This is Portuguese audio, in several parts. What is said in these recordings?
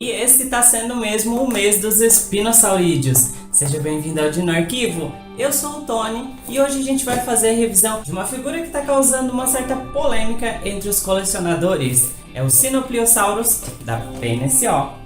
E esse está sendo mesmo o mês dos espinosaurídeos. Seja bem-vindo ao Dino Arquivo. Eu sou o Tony e hoje a gente vai fazer a revisão de uma figura que está causando uma certa polêmica entre os colecionadores. É o Sinopliosaurus da PNSO.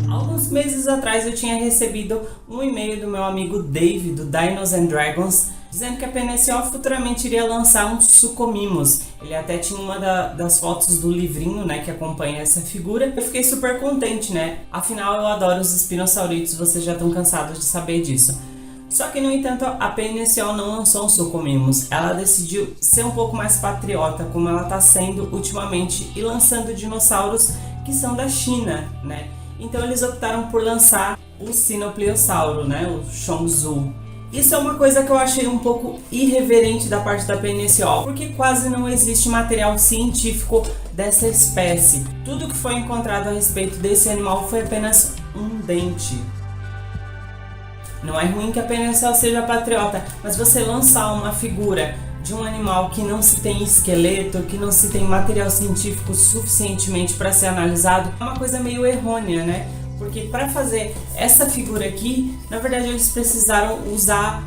Alguns meses atrás eu tinha recebido um e-mail do meu amigo Dave, do Dinos and Dragons, dizendo que a PNSO futuramente iria lançar um Suchomimus. Ele até tinha uma das fotos do livrinho, né, que acompanha essa figura. Eu fiquei super contente, né? Afinal, eu adoro os espinossauridos, vocês já estão cansados de saber disso. Só que, no entanto, a PNSO não lançou um Suchomimus. Ela decidiu ser um pouco mais patriota, como ela está sendo ultimamente, e lançando dinossauros que são da China, né? Então eles optaram por lançar o Sinopliosauro, né, o Chongzhou. Isso é uma coisa que eu achei um pouco irreverente da parte da PNSO, porque quase não existe material científico dessa espécie. Tudo que foi encontrado a respeito desse animal foi apenas um dente. Não é ruim que a PNSO seja patriota, mas você lançar uma figura de um animal que não se tem esqueleto, que não se tem material científico suficientemente para ser analisado, é uma coisa meio errônea, né? Porque para fazer essa figura aqui, na verdade eles precisaram usar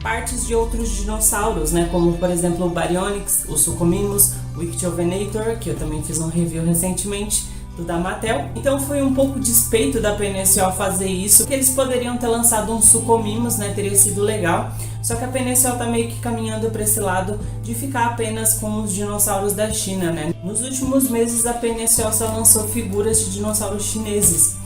partes de outros dinossauros, né? Como por exemplo o Baryonyx, o Suchomimus, o Ichthyovenator, que eu também fiz um review recentemente, do da Mattel. Então foi um pouco despeito da PNSO fazer isso, que eles poderiam ter lançado um Suchomimus, né? Teria sido legal. Só que a PNSO tá meio que caminhando para esse lado de ficar apenas com os dinossauros da China, né? Nos últimos meses a PNSO só lançou figuras de dinossauros chineses.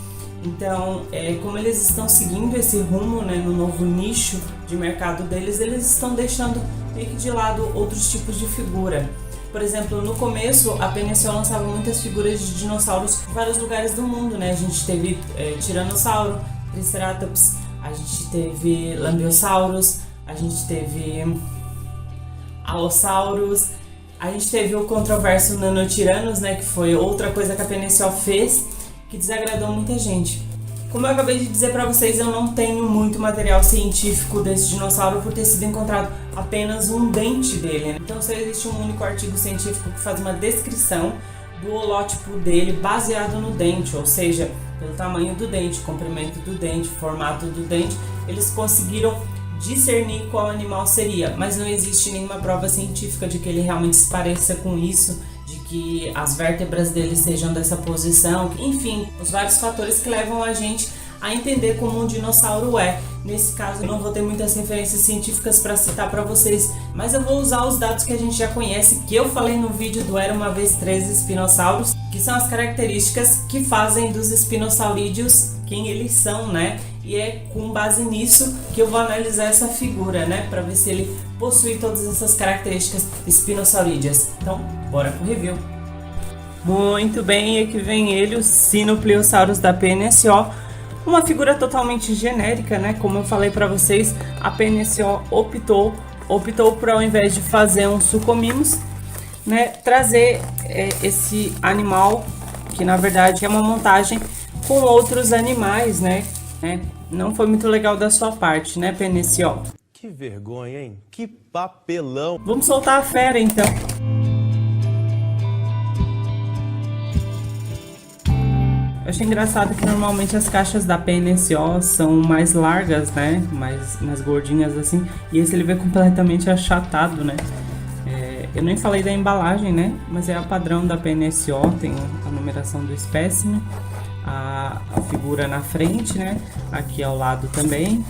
Então, como eles estão seguindo esse rumo, né, no novo nicho de mercado deles, eles estão deixando meio que de lado outros tipos de figura. Por exemplo, no começo a PNSO lançava muitas figuras de dinossauros de vários lugares do mundo, né? A gente teve Tiranossauro, Triceratops, a gente teve Lambeosaurus, a gente teve Allosaurus, a gente teve o controverso Nanotyrannos, né? Que foi outra coisa que a PNSO fez que desagradou muita gente. Como eu acabei de dizer para vocês, eu não tenho muito material científico desse dinossauro por ter sido encontrado apenas um dente dele, né? Então só existe um único artigo científico que faz uma descrição do holótipo dele baseado no dente, ou seja, pelo tamanho do dente, comprimento do dente, formato do dente, eles conseguiram discernir qual animal seria, mas não existe nenhuma prova científica de que ele realmente se pareça com isso, de que as vértebras dele sejam dessa posição, enfim, os vários fatores que levam a gente a entender como um dinossauro é. Nesse caso eu não vou ter muitas referências científicas para citar para vocês, mas eu vou usar os dados que a gente já conhece, que eu falei no vídeo do Era Uma Vez 13 Espinossauros, que são as características que fazem dos espinosaurídeos quem eles são, né? E é com base nisso que eu vou analisar essa figura, né? Para ver se ele possui todas essas características espinosaurídeas. Então, bora pro review. Muito bem, e aqui vem ele, o Sinopliosaurus da PNSO. Uma figura totalmente genérica, né? Como eu falei para vocês, a PNSO optou por, ao invés de fazer um Suchomimus, né, trazer esse animal, que na verdade é uma montagem com outros animais, né? Não foi muito legal da sua parte, né, PNSO? Que vergonha, hein? Que papelão! Vamos soltar a fera, então. Eu achei engraçado que normalmente as caixas da PNSO são mais largas, né? Mais gordinhas assim. E esse ele veio completamente achatado, né? Eu nem falei da embalagem, né? Mas é a padrão da PNSO, tem a numeração do espécime. A figura na frente, né? Aqui ao lado também.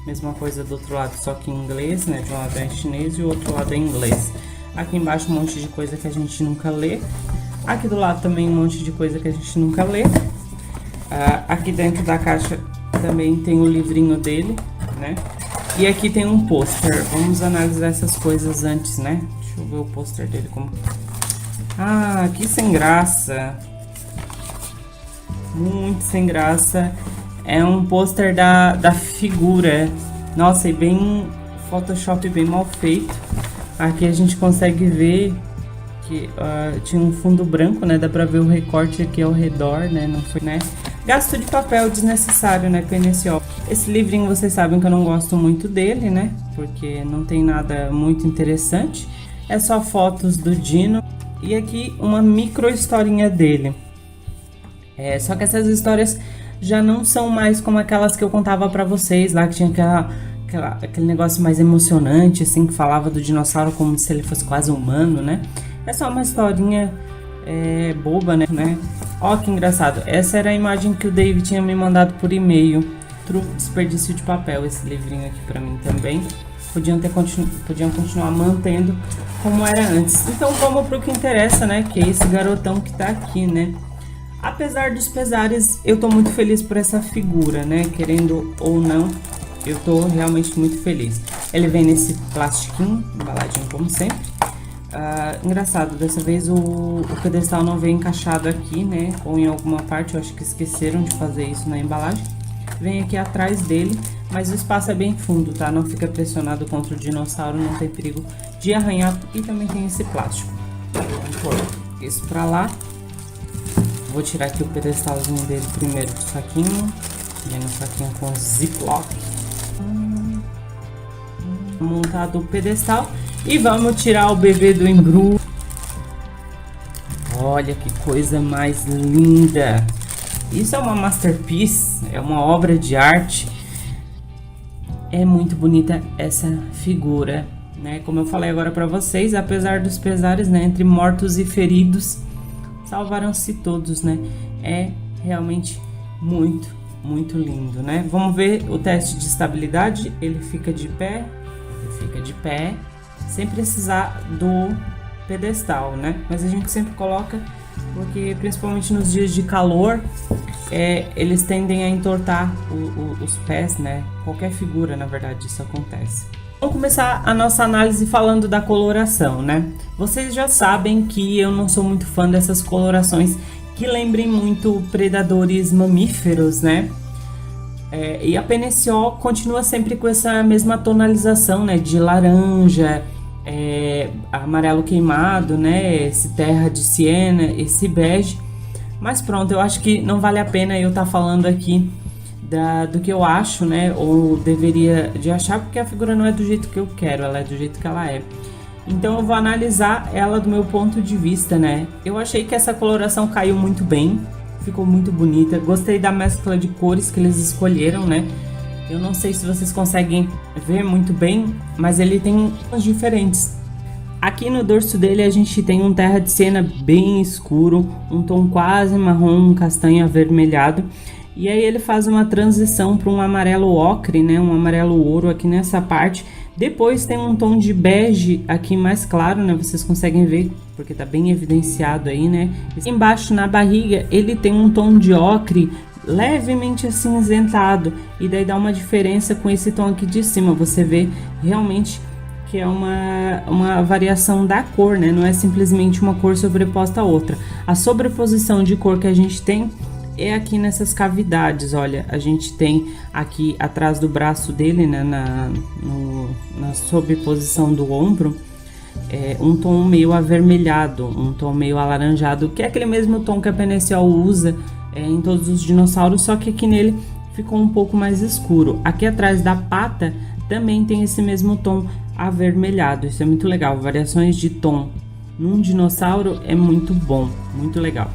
Mesma coisa do outro lado, só que em inglês, né? De um lado é em chinês e o outro lado é em inglês. Aqui embaixo um monte de coisa que a gente nunca lê. Aqui do lado também um monte de coisa que a gente nunca lê. Aqui dentro da caixa também tem o livrinho dele, né? E aqui tem um pôster. Vamos analisar essas coisas antes, né? Deixa eu ver o pôster dele como... Ah, que sem graça. Muito sem graça. É um pôster da figura. Nossa, e bem Photoshop bem mal feito. Aqui a gente consegue ver que tinha um fundo branco, né? Dá pra ver o recorte aqui ao redor, né? Não foi, né? Gasto de papel desnecessário, né? PNSO. Esse livrinho vocês sabem que eu não gosto muito dele, né? Porque não tem nada muito interessante. É só fotos do Dino. E aqui uma micro historinha dele. Só que essas histórias já não são mais como aquelas que eu contava pra vocês lá, que tinha aquele negócio mais emocionante, assim, que falava do dinossauro como se ele fosse quase humano, né? É só uma historinha boba, né? Ó, que engraçado. Essa era a imagem que o Dave tinha me mandado por e-mail. Desperdício de papel, esse livrinho aqui pra mim também. Podiam continuar mantendo como era antes. Então vamos pro que interessa, né? Que é esse garotão que tá aqui, né? Apesar dos pesares, eu tô muito feliz por essa figura, né? Querendo ou não, eu tô realmente muito feliz. Ele vem nesse plastiquinho, embaladinho como sempre. Engraçado, dessa vez o pedestal não vem encaixado aqui, né? Ou em alguma parte, eu acho que esqueceram de fazer isso na embalagem. Vem aqui atrás dele, mas o espaço é bem fundo, tá? Não fica pressionado contra o dinossauro, não tem perigo de arranhar. E também tem esse plástico. Vamos pôr isso pra lá. Vou tirar aqui o pedestalzinho dele primeiro do saquinho. Vem no saquinho com ziplock. Montado o pedestal. E vamos tirar o bebê do embrulho. Olha que coisa mais linda. Isso é uma masterpiece, é uma obra de arte. É muito bonita essa figura, né? Como eu falei agora pra vocês, apesar dos pesares, né? Entre mortos e feridos, salvaram-se todos, né? É realmente muito, muito lindo, né? Vamos ver o teste de estabilidade. Ele fica de pé, sem precisar do pedestal, né? Mas a gente sempre coloca, porque principalmente nos dias de calor, eles tendem a entortar os pés, né? Qualquer figura, na verdade, isso acontece. Vamos começar a nossa análise falando da coloração, né? Vocês já sabem que eu não sou muito fã dessas colorações que lembrem muito predadores mamíferos, né? E a PNSO continua sempre com essa mesma tonalização, né? De laranja, amarelo queimado, né? Esse terra de siena, esse bege. Mas pronto, eu acho que não vale a pena eu estar falando aqui do que eu acho, né? Ou deveria de achar, porque a figura não é do jeito que eu quero, ela é do jeito que ela é. Então eu vou analisar ela do meu ponto de vista, né? Eu achei que essa coloração caiu muito bem, ficou muito bonita. Gostei da mescla de cores que eles escolheram, né? Eu não sei se vocês conseguem ver muito bem, mas ele tem tons diferentes. Aqui no dorso dele a gente tem um terra de siena bem escuro, um tom quase marrom, um castanho avermelhado. E aí ele faz uma transição para um amarelo ocre, né? Um amarelo ouro aqui nessa parte. Depois tem um tom de bege aqui mais claro, né? Vocês conseguem ver, porque tá bem evidenciado aí, né? Embaixo na barriga ele tem um tom de ocre levemente acinzentado. E daí dá uma diferença com esse tom aqui de cima. Você vê realmente que é uma variação da cor, né? Não é simplesmente uma cor sobreposta à outra. A sobreposição de cor que a gente tem é aqui nessas cavidades, olha, a gente tem aqui atrás do braço dele, né, na sobreposição do ombro, um tom meio avermelhado, um tom meio alaranjado, que é aquele mesmo tom que a PNSO usa em todos os dinossauros, só que aqui nele ficou um pouco mais escuro. Aqui atrás da pata também tem esse mesmo tom avermelhado, isso é muito legal, variações de tom num dinossauro é muito bom, muito legal.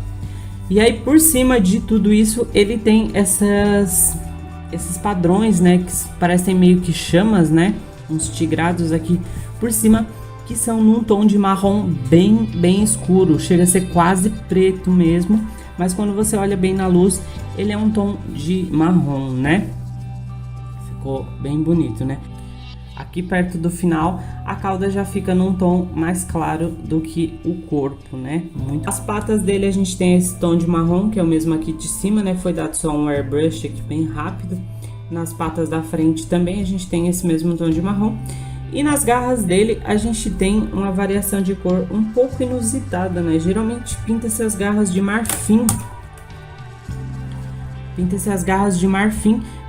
E aí por cima de tudo isso ele tem esses padrões, né, que parecem meio que chamas, né, uns tigrados aqui por cima, que são num tom de marrom bem escuro, chega a ser quase preto mesmo, mas quando você olha bem na luz, ele é um tom de marrom, né? Ficou bem bonito, né? Aqui perto do final, a cauda já fica num tom mais claro do que o corpo, né? As patas dele a gente tem esse tom de marrom, que é o mesmo aqui de cima, né? Foi dado só um airbrush aqui bem rápido. Nas patas da frente também a gente tem esse mesmo tom de marrom. E nas garras dele a gente tem uma variação de cor um pouco inusitada, né? Geralmente pinta-se as garras de marfim.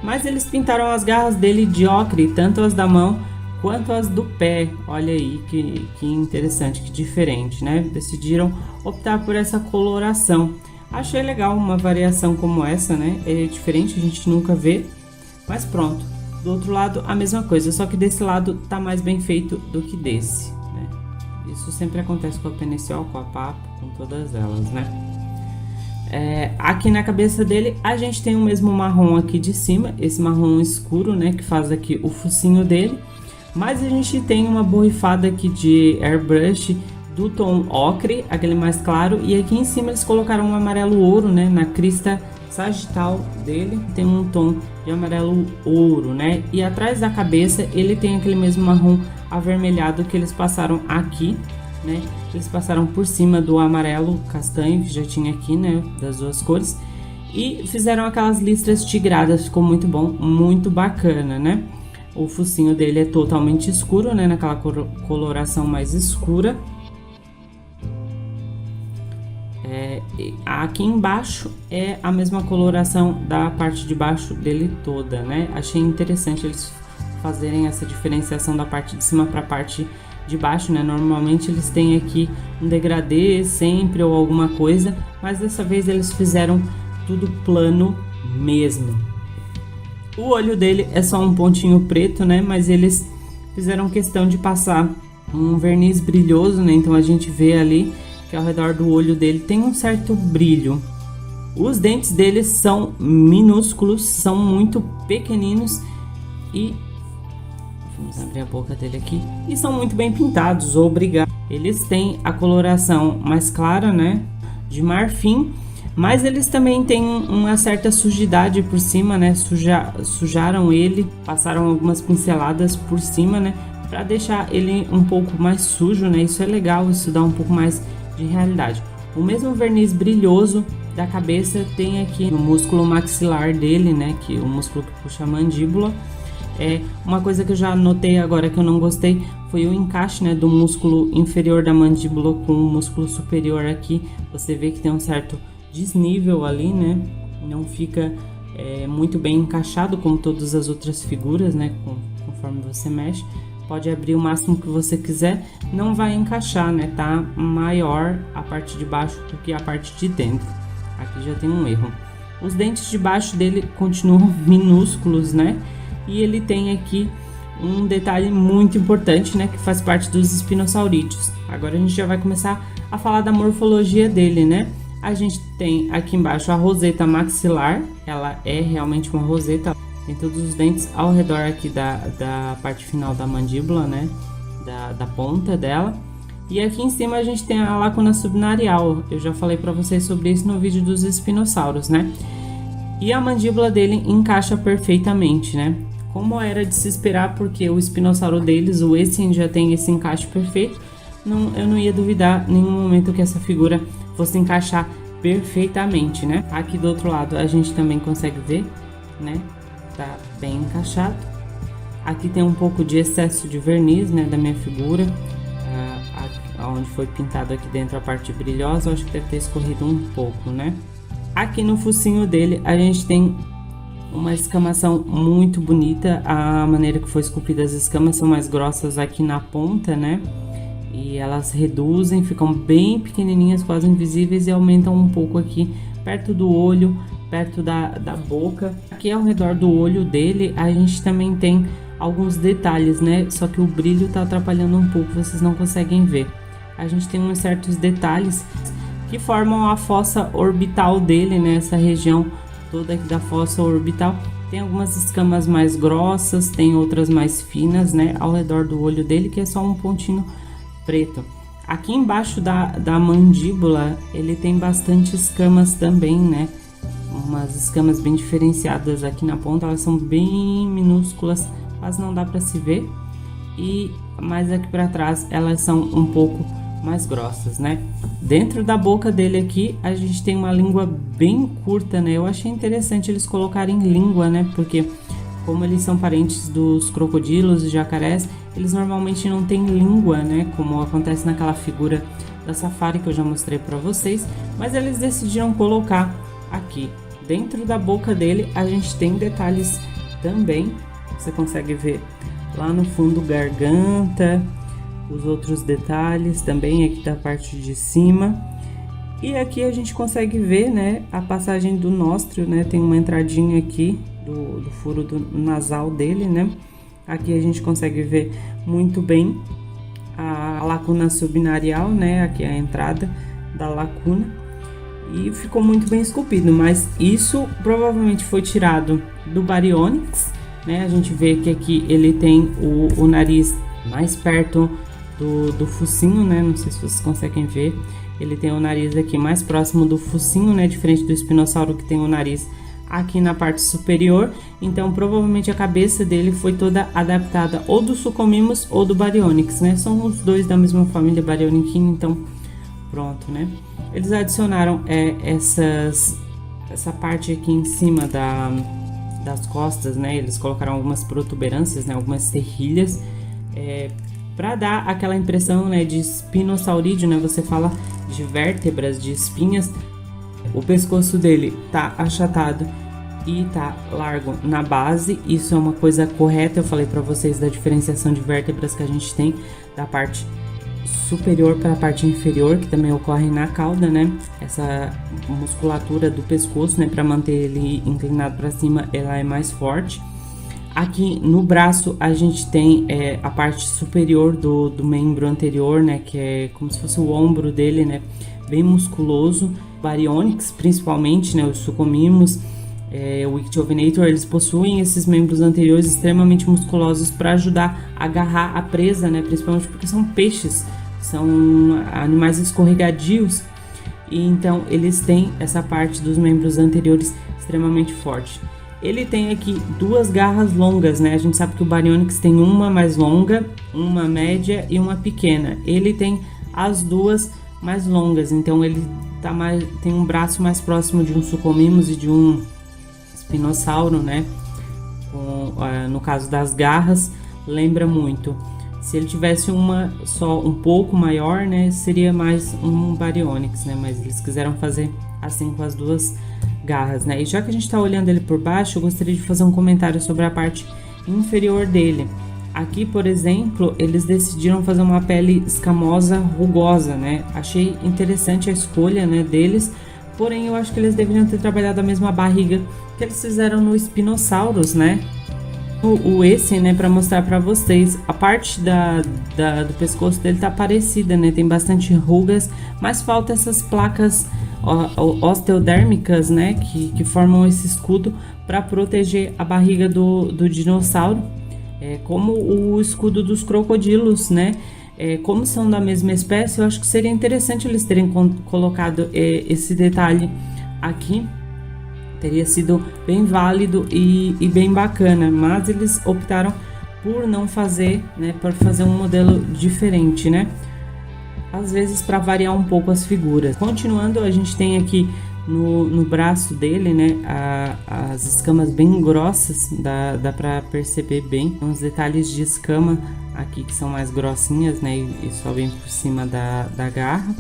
Mas eles pintaram as garras dele de ocre, tanto as da mão quanto as do pé. Olha aí que interessante, que diferente, né? Decidiram optar por essa coloração. Achei legal uma variação como essa, né? É diferente, a gente nunca vê, mas pronto. Do outro lado a mesma coisa, só que desse lado tá mais bem feito do que desse, né? Isso sempre acontece com a Peneciol, com a Papo, com todas elas, né? Aqui na cabeça dele a gente tem o mesmo marrom aqui de cima, esse marrom escuro, né, que faz aqui o focinho dele, mas a gente tem uma borrifada aqui de airbrush do tom ocre, aquele mais claro, e aqui em cima eles colocaram um amarelo ouro, né, na crista sagital dele, tem um tom de amarelo ouro, né, e atrás da cabeça ele tem aquele mesmo marrom avermelhado que eles passaram aqui, né? Eles passaram por cima do amarelo castanho que já tinha aqui, né, das duas cores, e fizeram aquelas listras tigradas, ficou muito bom, muito bacana, né? O focinho dele é totalmente escuro, né, naquela coloração mais escura. Aqui embaixo é a mesma coloração da parte de baixo dele toda, né? Achei interessante eles fazerem essa diferenciação da parte de cima para a parte de baixo, né? Normalmente eles têm aqui um degradê sempre ou alguma coisa, mas dessa vez eles fizeram tudo plano mesmo. O olho dele é só um pontinho preto, né? Mas eles fizeram questão de passar um verniz brilhoso, né? Então a gente vê ali que ao redor do olho dele tem um certo brilho. Os dentes deles são minúsculos, são muito pequeninos e vamos abrir a boca dele aqui. E são muito bem pintados, obrigado. Eles têm a coloração mais clara, né, de marfim, mas eles também têm uma certa sujidade por cima, né, sujaram ele, passaram algumas pinceladas por cima, né, para deixar ele um pouco mais sujo, né, isso é legal, isso dá um pouco mais de realidade. O mesmo verniz brilhoso da cabeça tem aqui no músculo maxilar dele, né, que é o músculo que puxa a mandíbula. Uma coisa que eu já notei agora que eu não gostei foi o encaixe, né, do músculo inferior da mandíbula com o músculo superior aqui. Você vê que tem um certo desnível ali, né? Não fica muito bem encaixado como todas as outras figuras, né? Conforme você mexe, pode abrir o máximo que você quiser, não vai encaixar, né? Tá maior a parte de baixo do que a parte de dentro. Aqui já tem um erro. Os dentes de baixo dele continuam minúsculos, né? E ele tem aqui um detalhe muito importante, né, que faz parte dos espinosaurídeos. Agora a gente já vai começar a falar da morfologia dele, né? A gente tem aqui embaixo a roseta maxilar, ela é realmente uma roseta, tem todos os dentes ao redor aqui da parte final da mandíbula, né, da ponta dela. E aqui em cima a gente tem a lacuna subnarial, eu já falei para vocês sobre isso no vídeo dos espinossauros, né? E a mandíbula dele encaixa perfeitamente, né? Como era de se esperar, porque o espinossauro deles, o Essien, já tem esse encaixe perfeito, eu não ia duvidar em nenhum momento que essa figura fosse encaixar perfeitamente, né? Aqui do outro lado a gente também consegue ver, né? Tá bem encaixado. Aqui tem um pouco de excesso de verniz, né, da minha figura, onde foi pintado aqui dentro a parte brilhosa, eu acho que deve ter escorrido um pouco, né? Aqui no focinho dele a gente tem uma escamação muito bonita, a maneira que foi esculpida, as escamas são mais grossas aqui na ponta, né? E elas reduzem, ficam bem pequenininhas, quase invisíveis, e aumentam um pouco aqui perto do olho, perto da boca. Aqui ao redor do olho dele a gente também tem alguns detalhes, né? Só que o brilho tá atrapalhando um pouco, vocês não conseguem ver. A gente tem uns certos detalhes que formam a fossa orbital dele, né? Essa região toda aqui da fossa orbital. Tem algumas escamas mais grossas, tem outras mais finas, né? Ao redor do olho dele, que é só um pontinho preto. Aqui embaixo da mandíbula, ele tem bastante escamas também, né? Umas escamas bem diferenciadas aqui na ponta, elas são bem minúsculas, quase não dá para se ver. E mais aqui para trás, elas são um pouco mais grossas, né? Dentro da boca dele aqui, a gente tem uma língua bem curta, né? Eu achei interessante eles colocarem língua, né? Porque como eles são parentes dos crocodilos e jacarés, eles normalmente não têm língua, né? Como acontece naquela figura da safari que eu já mostrei para vocês. Mas eles decidiram colocar aqui. Dentro da boca dele, a gente tem detalhes também. Você consegue ver Lá no fundo, garganta, os outros detalhes também aqui da parte de cima. E aqui a gente consegue ver, né, a passagem do nóstril, né, tem uma entradinha aqui do furo nasal dele, né. Aqui a gente consegue ver muito bem a lacuna subnarial, né, aqui a entrada da lacuna. E ficou muito bem esculpido, mas isso provavelmente foi tirado do Baryonyx, né. A gente vê que aqui ele tem o nariz mais perto do focinho, né, não sei se vocês conseguem ver. Ele tem o nariz aqui mais próximo do focinho, né, diferente do espinossauro que tem o nariz aqui na parte superior. Então provavelmente a cabeça dele foi toda adaptada ou do Suchomimus ou do Baryonyx, né, são os dois da mesma família Baryonychina, então pronto, né. Eles adicionaram essa parte aqui em cima das costas, né, eles colocaram algumas protuberâncias, né, algumas serrilhas, para dar aquela impressão, né, de espinosaurídeo, né, você fala de vértebras, de espinhas. O pescoço dele tá achatado e tá largo na base, isso é uma coisa correta. Eu falei para vocês da diferenciação de vértebras que a gente tem da parte superior para a parte inferior, que também ocorre na cauda, né, essa musculatura do pescoço, né, para manter ele inclinado para cima, ela é mais forte. Aqui no braço a gente tem a parte superior do membro anterior, né, que é como se fosse o ombro dele, né, bem musculoso. Baryonyx, principalmente, né, os Suchomimus, o Ichthyovenator, eles possuem esses membros anteriores extremamente musculosos para ajudar a agarrar a presa, né, principalmente porque são peixes, são animais escorregadios, e então eles têm essa parte dos membros anteriores extremamente forte. Ele tem aqui duas garras longas, né? A gente sabe que o Baryonyx tem uma mais longa, uma média e uma pequena. Ele tem as duas mais longas, então ele tem um braço mais próximo de um Suchomimus e de um espinossauro, né? No caso das garras, lembra muito. Se ele tivesse uma só um pouco maior, né? Seria mais um Baryonyx, né? Mas eles quiseram fazer assim com as duas garras, né? E já que a gente está olhando ele por baixo, eu gostaria de fazer um comentário sobre a parte inferior dele. Aqui, por exemplo, eles decidiram fazer uma pele escamosa, rugosa, né? Achei interessante a escolha, né, deles, porém eu acho que eles deveriam ter trabalhado a mesma barriga que eles fizeram no Spinosaurus, né? Esse, né, para mostrar para vocês, a parte do pescoço dele tá parecida, né? Tem bastante rugas, mas falta essas placas osteodérmicas, né, que formam esse escudo para proteger a barriga do dinossauro, como o escudo dos crocodilos, né? Como são da mesma espécie, eu acho que seria interessante eles terem colocado esse detalhe aqui. Teria sido bem válido e bem bacana, mas eles optaram por não fazer, né, por fazer um modelo diferente, né? Às vezes para variar um pouco as figuras. Continuando, a gente tem aqui no braço dele, né, as escamas bem grossas, dá para perceber bem uns detalhes de escama aqui que são mais grossinhas, né, e sobem por cima da garra.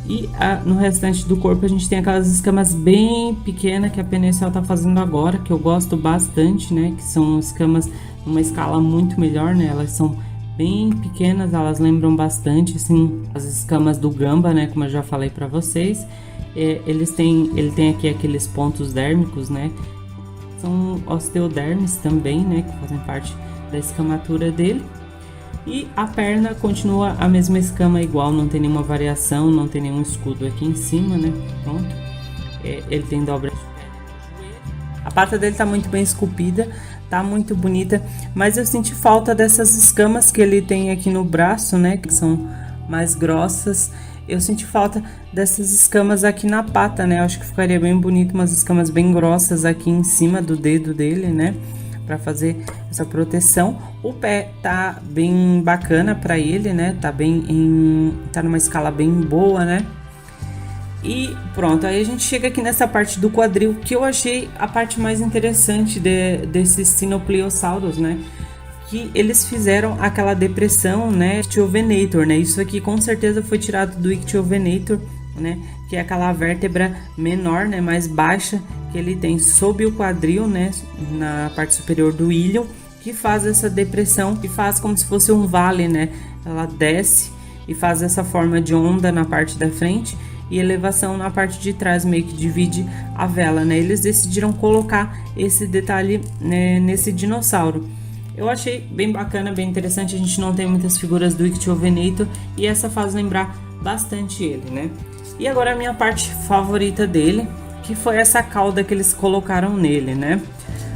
E no restante do corpo a gente tem aquelas escamas bem pequenas que a Penecial tá fazendo agora, que eu gosto bastante, né, que são escamas numa escala muito melhor, né, elas são bem pequenas, elas lembram bastante, assim, as escamas do gamba, né, como eu já falei para vocês. Ele tem aqui aqueles pontos dérmicos, né, são osteodermes também, né, que fazem parte da escamatura dele. E a perna continua a mesma escama igual, não tem nenhuma variação, não tem nenhum escudo aqui em cima, né, pronto. Ele tem dobra de pele. A pata dele tá muito bem esculpida, tá muito bonita, mas eu senti falta dessas escamas que ele tem aqui no braço, né, que são mais grossas. Eu senti falta dessas escamas aqui na pata, né, eu acho que ficaria bem bonito umas escamas bem grossas aqui em cima do dedo dele, né, para fazer essa proteção. O pé tá bem bacana para ele, né, tá numa escala bem boa, né. E pronto, aí a gente chega aqui nessa parte do quadril, que eu achei a parte mais interessante desses Sinopleosaurus, né? Que eles fizeram aquela depressão, né? Ichthyovenator, né? Isso aqui com certeza foi tirado do Ichthyovenator, né? Que é aquela vértebra menor, né? Mais baixa, que ele tem sob o quadril, né? Na parte superior do ilho, que faz essa depressão, que faz como se fosse um vale, né? Ela desce e faz essa forma de onda na parte da frente e elevação na parte de trás, meio que divide a vela, né? Eles decidiram colocar esse detalhe, né, nesse dinossauro. Eu achei bem bacana, bem interessante. A gente não tem muitas figuras do Ichthyovenator e essa faz lembrar bastante ele, né? E agora a minha parte favorita dele, que foi essa cauda que eles colocaram nele, né?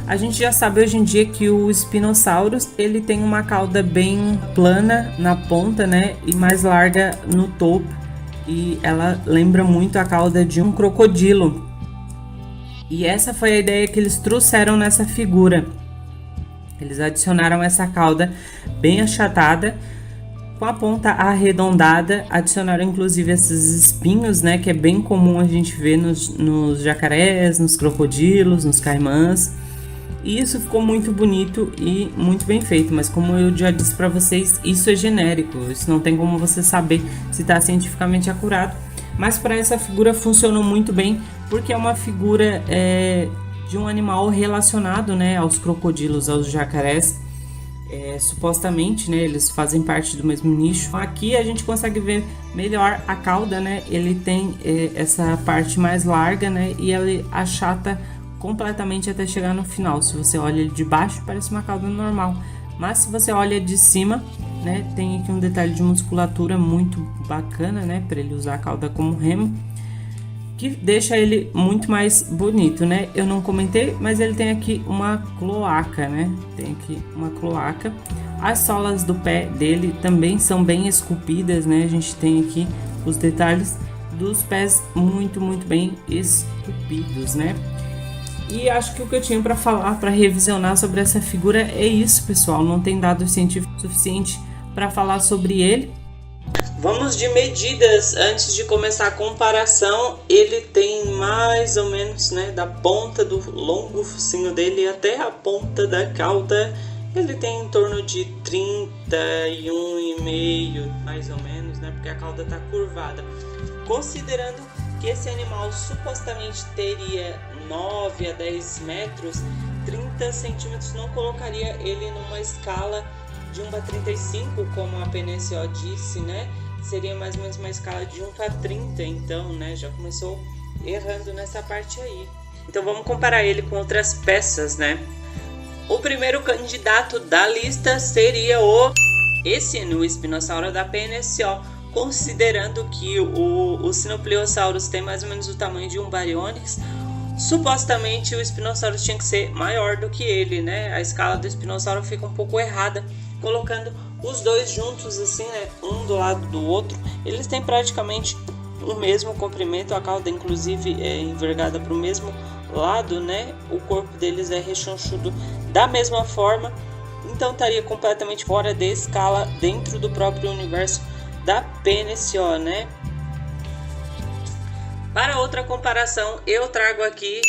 A gente já sabe hoje em dia que o Spinosaurus, ele tem uma cauda bem plana na ponta, né? E mais larga no topo. E ela lembra muito a cauda de um crocodilo. E essa foi a ideia que eles trouxeram nessa figura. Eles adicionaram essa cauda bem achatada, com a ponta arredondada, adicionaram inclusive esses espinhos, né, que é bem comum a gente ver nos jacarés, nos crocodilos, nos caimãs. E isso ficou muito bonito e muito bem feito, mas como eu já disse para vocês, isso é genérico, isso não tem como você saber se está cientificamente acurado. Mas para essa figura funcionou muito bem, porque é uma figura de um animal relacionado, né, aos crocodilos, aos jacarés. Supostamente, né, eles fazem parte do mesmo nicho. Aqui a gente consegue ver melhor a cauda, né? Ele tem essa parte mais larga, né, e ela achata completamente até chegar no final. Se você olha ele de baixo, parece uma cauda normal, mas se você olha de cima, né, tem aqui um detalhe de musculatura muito bacana, né, para ele usar a cauda como remo, que deixa ele muito mais bonito, né? Eu não comentei, mas ele tem aqui uma cloaca, né? Tem aqui uma cloaca. As solas do pé dele também são bem esculpidas, né? A gente tem aqui os detalhes dos pés muito bem esculpidos, né? E acho que o que eu tinha para falar, para revisionar sobre essa figura é isso, pessoal. Não tem dados científicos suficiente para falar sobre ele. Vamos de medidas antes de começar a comparação. Ele tem mais ou menos, né, da ponta do longo focinho dele até a ponta da cauda, ele tem em torno de 31,5 mais ou menos, né, porque a cauda está curvada. Considerando que esse animal supostamente teria 9 a 10 metros, 30 centímetros não colocaria ele numa escala de 1/35, como a PNSO disse, né? Seria mais ou menos uma escala de 1/30, então, né? Já começou errando nessa parte aí. Então vamos comparar ele com outras peças, né? O primeiro candidato da lista seria o Espinossauro da PNSO, considerando que o Sinopleosaurus tem mais ou menos o tamanho de um Baryonyx. Supostamente o Spinosaurus tinha que ser maior do que ele, né? A escala do Espinossauro fica um pouco errada, colocando os dois juntos assim, né, um do lado do outro. Eles têm praticamente o mesmo comprimento, a cauda inclusive é envergada para o mesmo lado, né? O corpo deles é rechonchudo da mesma forma, então estaria completamente fora de escala dentro do próprio universo da PNSO, né? Para outra comparação, eu trago aqui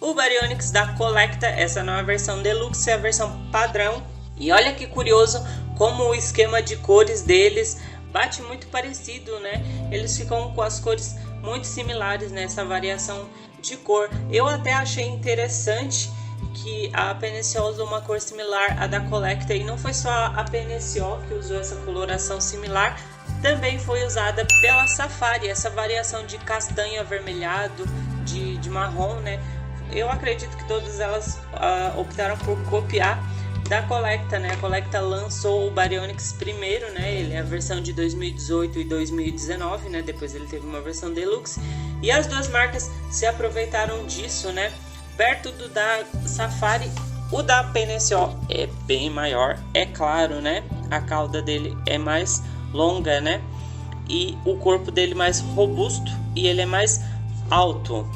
o Baryonyx da Collecta. Essa não é a versão Deluxe, é a versão padrão. E olha que curioso como o esquema de cores deles bate muito parecido, né? Eles ficam com as cores muito similares nessa variação de cor. Eu até achei interessante que a PNSO usou uma cor similar à da Collecta, e não foi só a PNSO que usou essa coloração similar, também foi usada pela Safari, essa variação de castanho avermelhado, de marrom, né? Eu acredito que todas elas optaram por copiar da Collecta, né? A Collecta lançou o Baryonyx primeiro, né? Ele é a versão de 2018 e 2019, né? Depois ele teve uma versão Deluxe, e as duas marcas se aproveitaram disso, né? Perto do da Safari, o da PNSO é bem maior, é claro, né? A cauda dele é mais longa, né? E o corpo dele mais robusto, e ele é mais alto.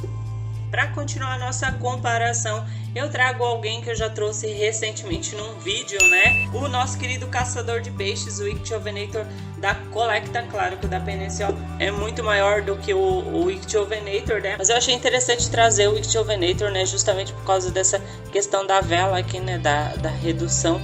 Para continuar a nossa comparação, eu trago alguém que eu já trouxe recentemente num vídeo, né? O nosso querido caçador de peixes, o Ichthyovenator da Collecta. Claro que o da PNSO é muito maior do que o Ichthyovenator, né? Mas eu achei interessante trazer o Ichthyovenator, né? Justamente por causa dessa questão da vela aqui, né? Da redução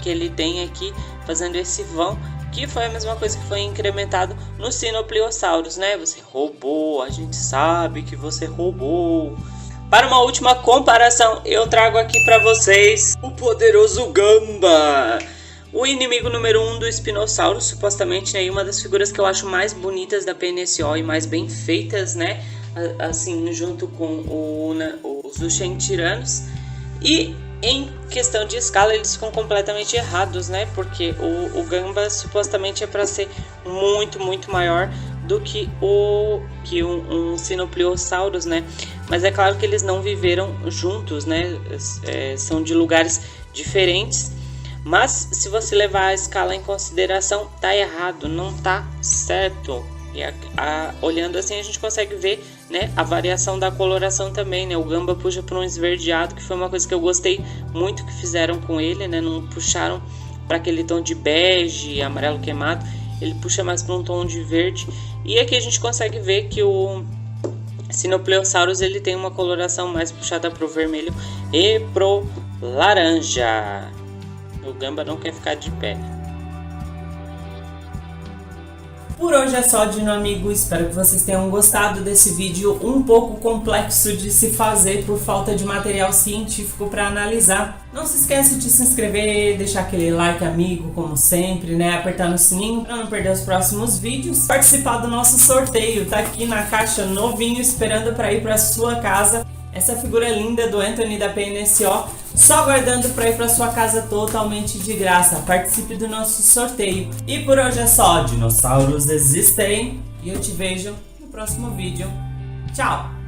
que ele tem aqui, fazendo esse vão, que foi a mesma coisa que foi incrementado no Sinopleosaurus, né? Você roubou, a gente sabe que você roubou. Para uma última comparação, eu trago aqui para vocês o poderoso Gamba, o inimigo número 1 do Espinossauro, supostamente, né? E uma das figuras que eu acho mais bonitas da PNSO e mais bem feitas, né? Assim, junto com os Uxentiranos. E em questão de escala, eles ficam completamente errados, né? Porque o Gamba supostamente é para ser muito, muito maior do que um Sinopliosaurus, né? Mas é claro que eles não viveram juntos, né? São de lugares diferentes. Mas se você levar a escala em consideração, tá errado, não tá certo. E olhando assim a gente consegue ver, né, a variação da coloração também, né? O Gamba puxa para um esverdeado, que foi uma coisa que eu gostei muito que fizeram com ele, né? Não puxaram para aquele tom de bege, amarelo queimado. Ele puxa mais para um tom de verde. E aqui a gente consegue ver que o Sinopliosaurus ele tem uma coloração mais puxada para o vermelho e pro laranja. O Gamba não quer ficar de pé. Por hoje é só, Dino amigo. Espero que vocês tenham gostado desse vídeo um pouco complexo de se fazer por falta de material científico para analisar. Não se esqueça de se inscrever, deixar aquele like amigo como sempre, né? Apertar no sininho para não perder os próximos vídeos. Participar do nosso sorteio, tá aqui na caixa novinho esperando para ir para sua casa. Essa figura linda do Anthony da PNSO, só aguardando para ir para sua casa totalmente de graça. Participe do nosso sorteio. E por hoje é só, dinossauros existem. E eu te vejo no próximo vídeo. Tchau!